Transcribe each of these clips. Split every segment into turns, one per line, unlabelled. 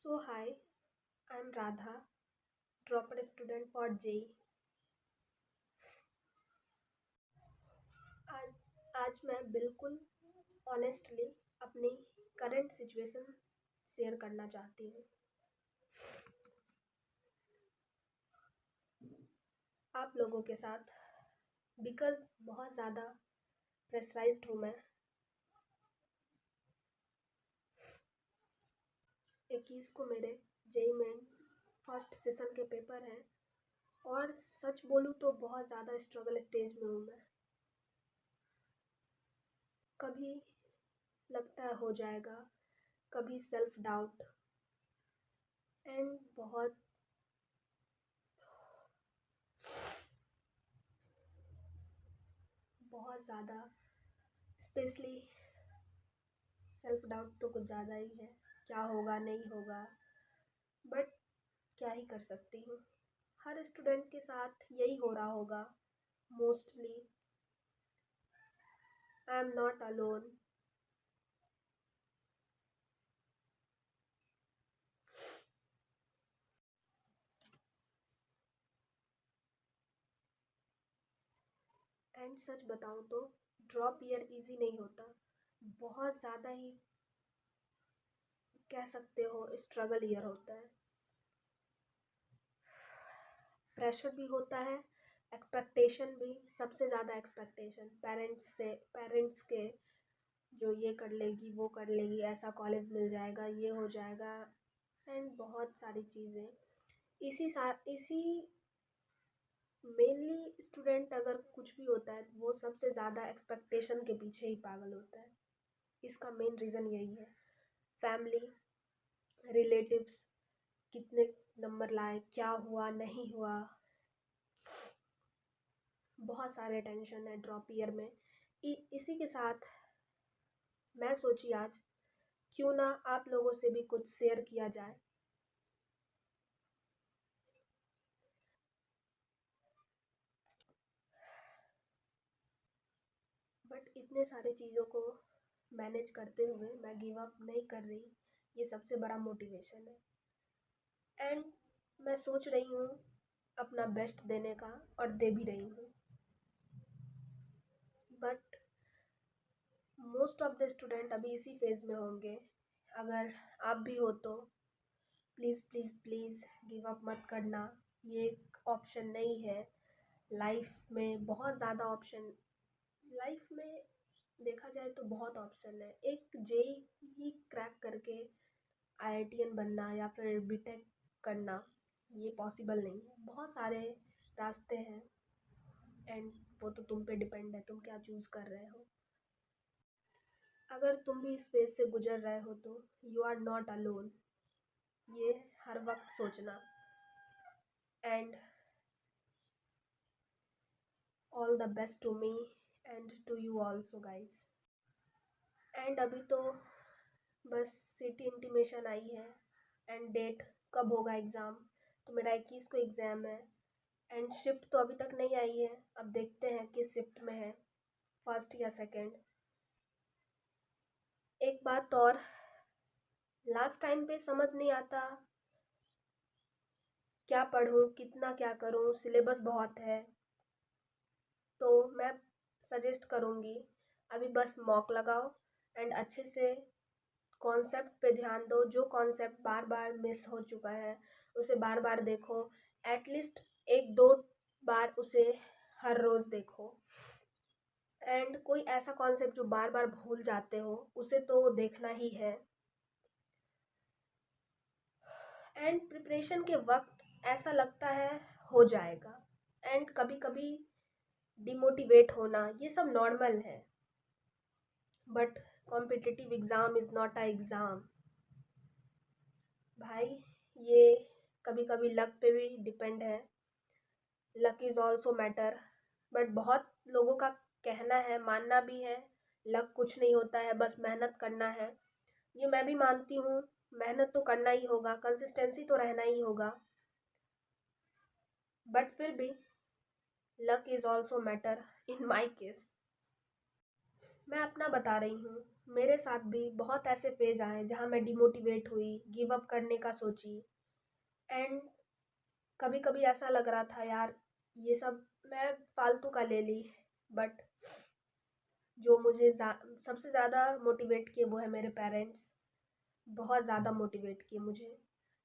So hi, I'm Radha, dropped student for JEE. आज मैं बिल्कुल ऑनेस्टली अपनी करंट सिचुएशन शेयर करना चाहती हूँ आप लोगों के साथ बिकॉज़ बहुत ज़्यादा प्रेशराइज्ड हूँ मैं। 21 को मेरे जेई मेंस फर्स्ट सेशन के पेपर हैं और सच बोलूँ तो बहुत ज़्यादा स्ट्रगल स्टेज में हूँ मैं। कभी लगता है हो जाएगा, कभी सेल्फ डाउट एंड बहुत ज़्यादा स्पेशली सेल्फ डाउट तो कुछ ज़्यादा ही है। क्या होगा नहीं होगा, बट क्या ही कर सकती हूँ। हर स्टूडेंट के साथ यही हो रहा होगा mostly. I am not alone. And such बताऊँ तो ड्रॉप ईयर इजी नहीं होता, बहुत ज़्यादा ही कह सकते हो स्ट्रगल ईयर होता है। प्रेशर भी होता है, एक्सपेक्टेशन भी, सबसे ज़्यादा एक्सपेक्टेशन पेरेंट्स के, जो ये कर लेगी वो कर लेगी, ऐसा कॉलेज मिल जाएगा, ये हो जाएगा एंड बहुत सारी चीज़ें। इसी मेनली स्टूडेंट अगर कुछ भी होता है वो सबसे ज़्यादा एक्सपेक्टेशन के पीछे ही पागल होता है। इसका मेन रीज़न यही है। फैमिली, रिलेटिव्स कितने नंबर लाए, क्या हुआ नहीं हुआ, बहुत सारे टेंशन है ड्रॉप ईयर में। इसी के साथ मैं सोची आज क्यों ना आप लोगों से भी कुछ शेयर किया जाए। बट इतने सारे चीज़ों को मैनेज करते हुए मैं गिव अप नहीं कर रही, ये सबसे बड़ा मोटिवेशन है। एंड मैं सोच रही हूँ अपना बेस्ट देने का और दे भी रही हूँ। But most of the student अभी इसी फेज़ में होंगे। अगर आप भी हो तो please please please give up मत करना। ये एक ऑप्शन नहीं है लाइफ में। बहुत ज़्यादा ऑप्शन लाइफ में देखा जाए तो बहुत ऑप्शन है। एक जेई ही क्रैक करके आईआईटीएन बनना या फिर बीटेक करना ये पॉसिबल नहीं है। बहुत सारे रास्ते हैं एंड वो तो तुम पे डिपेंड है, तुम क्या चूज़ कर रहे हो। अगर तुम भी इस फेज से गुजर रहे हो तो यू आर नॉट अलोन, ये हर वक्त सोचना। And all the best to me and to you also guys. And अभी तो बस सिटी इंटीमेशन आई है एंड डेट कब होगा एग्ज़ाम, तो मेरा 21 को एग्ज़ाम है एंड शिफ्ट तो अभी तक नहीं आई है। अब देखते हैं किस शिफ्ट में है, फर्स्ट या सेकंड। एक बात और, लास्ट टाइम पे समझ नहीं आता क्या पढूं, कितना क्या करूं, सिलेबस बहुत है। तो मैं सजेस्ट करूँगी अभी बस मॉक लगाओ एंड अच्छे से कॉन्सेप्ट पे ध्यान दो। जो कॉन्सेप्ट बार बार मिस हो चुका है उसे बार बार देखो, एटलीस्ट एक दो बार उसे हर रोज़ देखो। एंड कोई ऐसा कॉन्सेप्ट जो बार बार भूल जाते हो उसे तो देखना ही है। एंड प्रिपरेशन के वक्त ऐसा लगता है हो जाएगा एंड कभी कभी डिमोटिवेट होना, ये सब नॉर्मल है। But competitive exam is not a exam भाई। ये कभी कभी लक पे भी डिपेंड है। Luck is also matter. But बहुत लोगों का कहना है, मानना भी है, लक कुछ नहीं होता है, बस मेहनत करना है। ये मैं भी मानती हूँ, मेहनत तो करना ही होगा, कंसिस्टेंसी तो रहना ही होगा। बट फिर भी luck is also matter in my case. मैं अपना बता रही हूँ, मेरे साथ भी बहुत ऐसे फेज़ आए जहाँ मैं डिमोटिवेट हुई, गिव अप करने का सोची। एंड कभी-कभी ऐसा लग रहा था यार ये सब मैं फालतू का ले ली। बट जो मुझे सबसे ज़्यादा मोटिवेट किए वो है मेरे पेरेंट्स। बहुत ज़्यादा मोटिवेट किए मुझे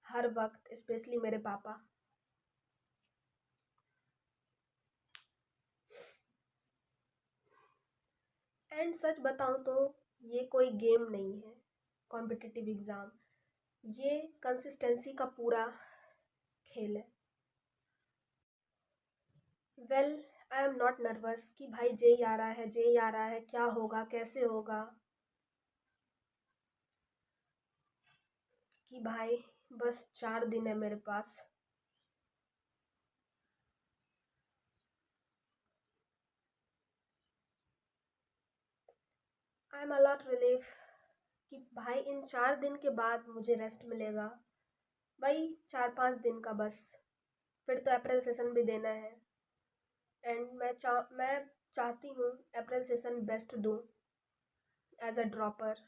हर वक्त, स्पेशली मेरे पापा। एंड सच बताऊँ तो ये कोई गेम नहीं है, कॉम्पिटिटिव एग्ज़ाम। ये कंसिस्टेंसी का पूरा खेल है। Well, I am not nervous कि भाई जेई आ रहा है, जेई आ रहा है, क्या होगा, कैसे होगा। कि भाई बस 4 दिन है मेरे पास। आई एम अलॉट रिलीफ कि भाई इन 4 दिन के बाद मुझे रेस्ट मिलेगा। भाई 4-5 दिन का बस। फिर तो अप्रैल सेशन भी देना है। एंड मैं चाहती हूँ अप्रैल सेशन बेस्ट दूँ एज अ ड्रॉपर।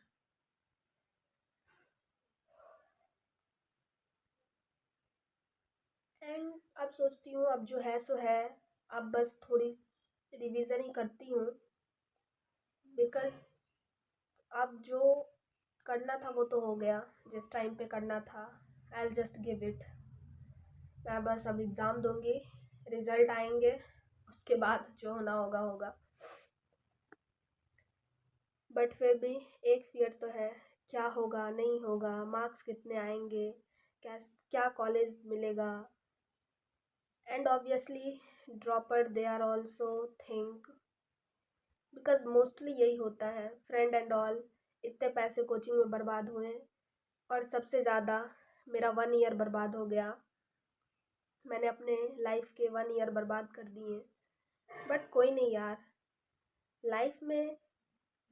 एंड अब सोचती हूँ अब जो है सो है। अब बस थोड़ी रिवीजन ही करती हूँ, बिकॉज अब जो करना था वो तो हो गया। जिस टाइम पे करना था, आई जस्ट गिव इट। मैं बस अब एग्ज़ाम दूंगी, रिज़ल्ट आएंगे, उसके बाद जो होना होगा होगा। बट फिर भी एक फियर तो है, क्या होगा नहीं होगा, मार्क्स कितने आएंगे, क्या क्या कॉलेज मिलेगा। And obviously dropper they are also think, because mostly यही होता है, फ्रेंड एंड ऑल इतने पैसे कोचिंग में बर्बाद हुए। और सबसे ज़्यादा मेरा 1 ईयर बर्बाद हो गया। मैंने अपने लाइफ के 1 ईयर बर्बाद कर दिए। बट कोई नहीं यार, लाइफ में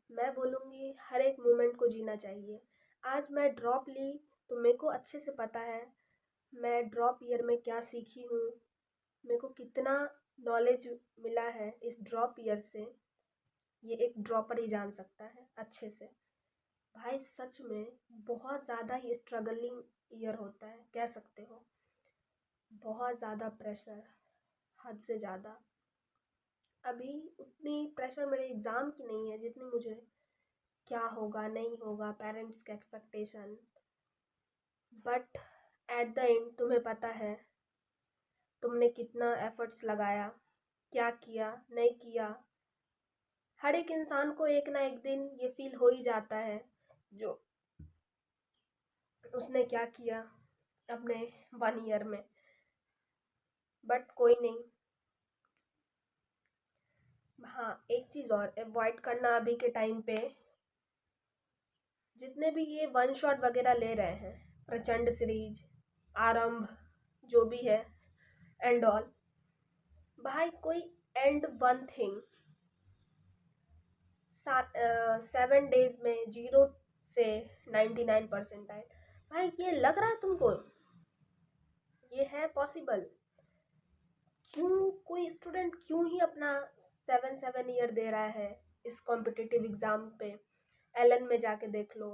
मैं बोलूँगी हर एक मोमेंट को जीना चाहिए। आज मैं ड्रॉप ली तो मेरे को अच्छे से पता है मैं ड्रॉप ईयर में क्या सीखी हूँ, मेरे को कितना नॉलेज मिला है इस ड्रॉप ईयर से। ये एक ड्रॉपर ही जान सकता है अच्छे से। भाई सच में बहुत ज़्यादा ही स्ट्रगलिंग ईयर होता है, कह सकते हो। बहुत ज़्यादा प्रेशर, हद से ज़्यादा। अभी उतनी प्रेशर मेरे एग्ज़ाम की नहीं है जितनी मुझे क्या होगा नहीं होगा, पेरेंट्स के expectation. But at the end तुम्हें पता है तुमने कितना एफर्ट्स लगाया, क्या किया नहीं किया। हर एक इंसान को एक ना एक दिन ये फील हो ही जाता है जो उसने क्या किया अपने 1 ईयर में। बट कोई नहीं। हाँ, एक चीज़ और अवॉइड करना अभी के टाइम पे, जितने भी ये वन शॉट वगैरह ले रहे हैं, प्रचंड सीरीज, आरंभ, जो भी है, एंड ऑल, भाई कोई एंड वन थिंग 7 डेज में 0 से 99% आए। भाई ये लग रहा है तुमको ये है पॉसिबल? क्यों कोई स्टूडेंट क्यों ही अपना 7 7 ईयर दे रहा है इस कॉम्पिटिटिव एग्ज़ाम पे? एलन में जाके देख लो।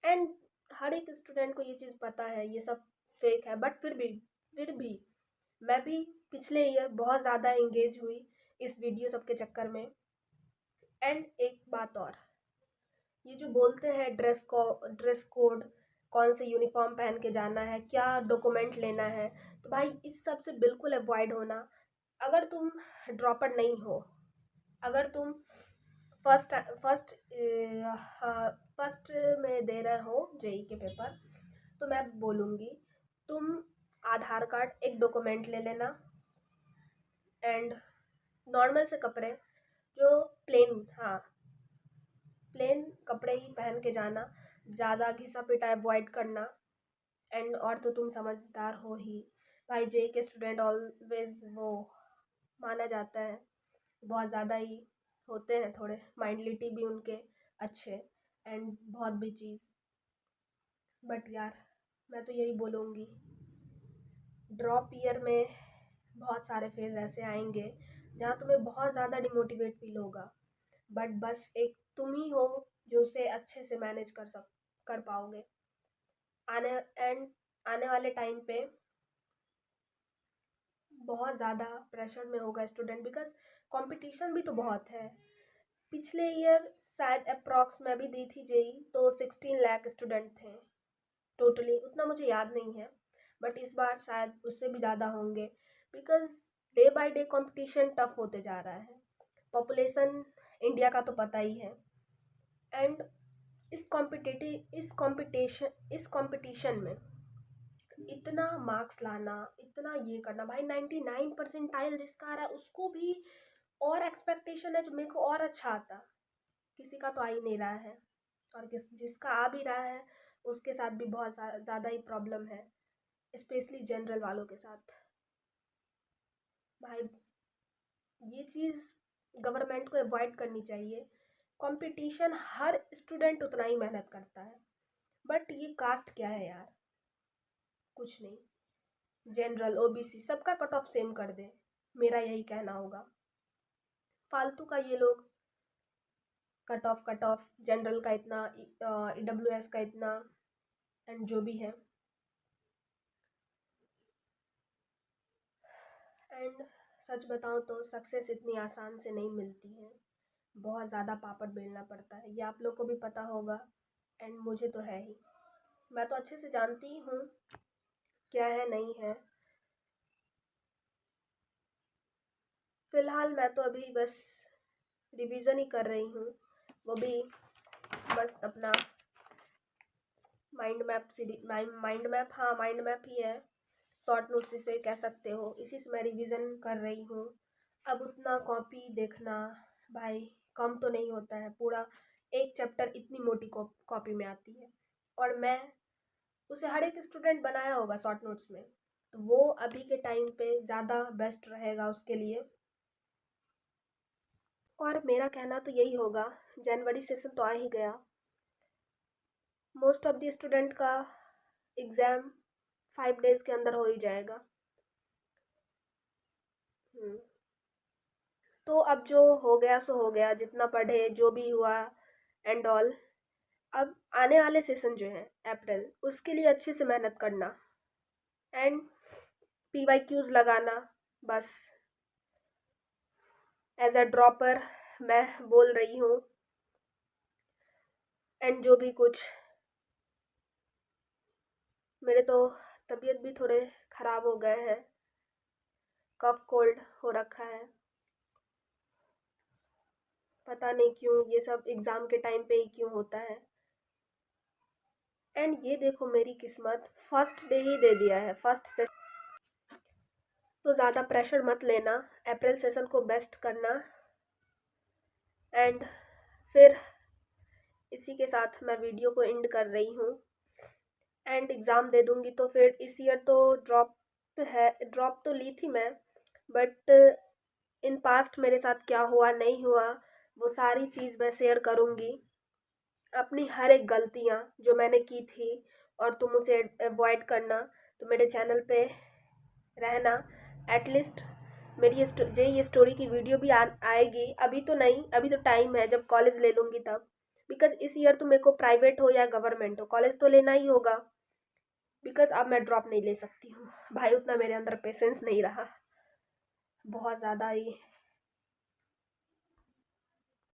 एंड हर एक स्टूडेंट को ये चीज़ पता है ये सब फेक है। बट फिर भी मैं भी पिछले ईयर बहुत ज़्यादा एंगेज हुई इस वीडियो सब के चक्कर में। एंड एक बात और, ये जो बोलते हैं ड्रेस कोड, कौन से यूनिफॉर्म पहन के जाना है, क्या डॉक्यूमेंट लेना है, तो भाई इस सब से बिल्कुल अवॉइड होना। अगर तुम ड्रॉपर नहीं हो, अगर तुम फर्स्ट फर्स्ट फर्स्ट में दे रहे हो जेई के पेपर, तो मैं बोलूँगी तुम आधार कार्ड एक डॉक्यूमेंट ले लेना। एंड नॉर्मल से कपड़े, जो प्लेन, हाँ, प्लेन कपड़े ही पहन के जाना। ज़्यादा घिसा पिटा अवॉइड करना। एंड और तो तुम समझदार हो ही। भाई जे के स्टूडेंट ऑलवेज वो माना जाता है, बहुत ज़्यादा ही होते हैं, थोड़े माइंडलिटी भी उनके अच्छे, एंड बहुत भी चीज़। बट यार मैं तो यही बोलूँगी, ड्रॉप ईयर में बहुत सारे फेज़ ऐसे आएंगे जहाँ तुम्हें बहुत ज़्यादा डिमोटिवेट फील होगा। बट बस एक तुम ही हो जो उसे अच्छे से मैनेज कर पाओगे। आने वाले टाइम पे बहुत ज़्यादा प्रेशर में होगा स्टूडेंट, बिकॉज कंपटीशन भी तो बहुत है। पिछले ईयर शायद अप्रॉक्स मैं भी दी थी जेई, तो 16 लाख स्टूडेंट थे टोटली, उतना मुझे याद नहीं है, बट इस बार शायद उससे भी ज़्यादा होंगे, because day by day competition tough होते जा रहा है। पॉपुलेशन इंडिया का तो पता ही है, एंड इस कंपटीशन में इतना मार्क्स लाना, इतना ये करना, भाई 99 परसेंटाइल जिसका आ रहा है उसको भी और एक्सपेक्टेशन है जो मेरे को और अच्छा आता, किसी का तो आ ही नहीं रहा है, और जिसका आ भी रहा है उसके साथ भी बहुत ज़्यादा ही प्रॉब्लम है, स्पेशली जनरल वालों के साथ। भाई ये चीज़ गवर्नमेंट को अवॉइड करनी चाहिए। कंपटीशन, हर स्टूडेंट उतना ही मेहनत करता है, बट ये कास्ट क्या है यार, कुछ नहीं, जनरल ओबीसी सबका कट ऑफ सेम कर दे, मेरा यही कहना होगा। फालतू का ये लोग कट ऑफ जनरल का इतना, ईडब्ल्यूएस का इतना, एंड जो भी है। एंड सच बताऊँ तो सक्सेस इतनी आसान से नहीं मिलती है, बहुत ज़्यादा पापड़ बेलना पड़ता है, ये आप लोग को भी पता होगा, एंड मुझे तो है ही, मैं तो अच्छे से जानती हूँ क्या है नहीं है। फ़िलहाल मैं तो अभी बस रिवीजन ही कर रही हूँ, वो भी बस अपना माइंड मैप, हाँ माइंड मैप ही है, शॉर्ट नोट्स इसे कह सकते हो, इसी से मैं रिवीजन कर रही हूँ। अब उतना कॉपी देखना भाई कम तो नहीं होता है, पूरा एक चैप्टर इतनी मोटी कॉपी में आती है, और मैं उसे हर एक स्टूडेंट बनाया होगा शॉर्ट नोट्स में, तो वो अभी के टाइम पे ज़्यादा बेस्ट रहेगा उसके लिए। और मेरा कहना तो यही होगा, जनवरी सेशन तो आ ही गया, मोस्ट ऑफ द स्टूडेंट का एग्ज़ाम 5 डेज़ के अंदर हो ही जाएगा। तो अब जो हो गया सो हो गया, जितना पढ़े जो भी हुआ एंड ऑल, अब आने वाले सेशन जो है अप्रैल, उसके लिए अच्छे से मेहनत करना एंड PYQs लगाना, बस एज अ ड्रॉपर मैं बोल रही हूँ। एंड जो भी कुछ, मेरे तो तबीयत भी थोड़े ख़राब हो गए हैं, कफ कोल्ड हो रखा है, पता नहीं क्यों, ये सब एग्ज़ाम के टाइम पे ही क्यों होता है। एंड ये देखो मेरी किस्मत, फर्स्ट डे ही दे दिया है, फर्स्ट से, तो ज़्यादा प्रेशर मत लेना, अप्रैल सेशन को बेस्ट करना, एंड फिर इसी के साथ मैं वीडियो को एंड कर रही हूँ। एंड एग्ज़ाम दे दूँगी तो फिर इस ईयर तो ड्रॉप तो ली थी मैं, बट इन पास्ट मेरे साथ क्या हुआ नहीं हुआ वो सारी चीज़ मैं शेयर करूँगी, अपनी हर एक गलतियाँ जो मैंने की थी, और तुम उसे अवॉइड करना, तो मेरे चैनल पे रहना। एटलीस्ट मेरी ये स्टोरी की वीडियो भी आएगी, अभी तो नहीं, अभी तो टाइम है, जब कॉलेज ले लूँगी तब, बिकॉज इस ईयर तो मेरे को प्राइवेट हो या गवर्नमेंट हो कॉलेज तो लेना ही होगा, बिकॉज अब मैं ड्रॉप नहीं ले सकती हूँ भाई, उतना मेरे अंदर पेशेंस नहीं रहा, बहुत ज़्यादा ही